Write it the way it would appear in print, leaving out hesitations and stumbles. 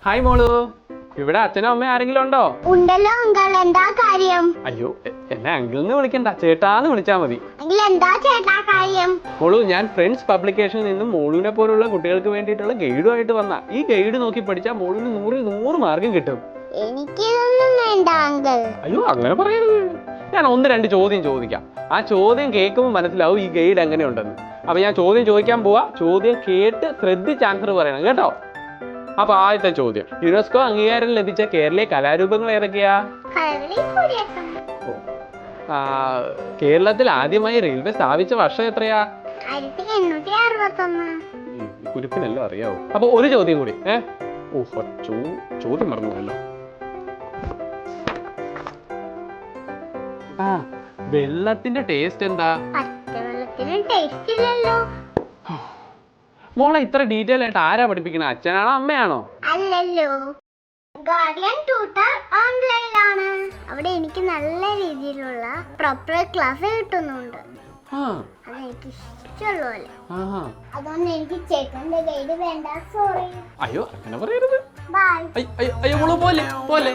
Hi മോളു, ഇവിടെ അച്ഛനും അമ്മയും ആരെങ്കിലും ഉണ്ടോ? ഉണ്ടല്ലോ അങ്കിൾ, എന്താ കാര്യം? അയ്യോ, എന്നെ അങ്കിളിന്ന് വിളിക്കണ്ട, ചേട്ടാന്ന് വിളിച്ചാ മതി. എന്താ ചേട്ടാ കാര്യം? മോളു, ഞാൻ ഫ്രണ്ട്സ് പബ്ലിക്കേഷനിൽ നിന്നും മോളുവിനെ പോലുള്ള കുട്ടികൾക്ക് വേണ്ടിയിട്ടുള്ള ഗൈഡുമായിട്ട് വന്ന. ഈ ഗൈഡ് നോക്കി പഠിച്ചാൽ മോളിന് 100 മാർക്കും കിട്ടും. എനിക്കിതൊന്നും വേണ്ട അങ്കിൾ. അയ്യോ, അങ്ങനെ പറയരുത്. ഞാൻ 1-2 ചോദ്യം ചോദിക്കാം. ആ ചോദ്യം കേൾക്കുമ്പോൾ മനസ്സിലാവും ഈ ഗൈഡ് എങ്ങനെയുണ്ടെന്ന്. അപ്പൊ ഞാൻ ചോദ്യം ചോദിക്കാൻ പോവാ. ചോദ്യം കേട്ട് ശ്രദ്ധിച്ച് ആൻസർ പറയണം കേട്ടോ. അപ്പൊ ആദ്യത്തെ ചോദ്യം, യുനെസ്കോ അംഗീകാരം ലഭിച്ച കേരളീയ കലാരൂപങ്ങൾ ഏതൊക്കെയാ? കേരളത്തിൽ ആദ്യമായി റെയിൽവേ സ്ഥാപിച്ച വർഷം എത്രയാ? 1861. കുരിപ്പിനല്ലോ അറിയാവോ. അപ്പൊ ഒരു ചോദ്യം കൂടി. ചോദ്യം മറന്നുപോയല്ലോ. വെള്ളത്തിന്റെ ടേസ്റ്റ് എന്താ? പച്ചവെള്ളത്തിന് ടേസ്റ്റ് ഇല്ലല്ലോ. മോളെ ഇത്ര ഡീറ്റെയിൽ ആയിട്ട് ആരാ പഠിപ്പിക്കണേ? അച്ഛനാണോ അമ്മയാണോ? അല്ലല്ലോ, ഗാർഡിയൻ ട്യൂട്ടർ ഓൺലൈനിലാണ്. അവിടെ എനിക്ക് നല്ല രീതിയിലുള്ള പ്രോപ്പർ ക്ലാസ് കിട്ടുന്നുണ്ട്. അതെനിക്ക് ഇഷ്ടമുള്ള പോലെ. അതുകൊണ്ട് എനിക്ക് ചേട്ടന്റെ ഗൈഡ് വേണ്ട. സോറി. അയ്യോ, അങ്ങനെ പറയരുത്. ബൈ. അയ്യോ മോള് പോലെ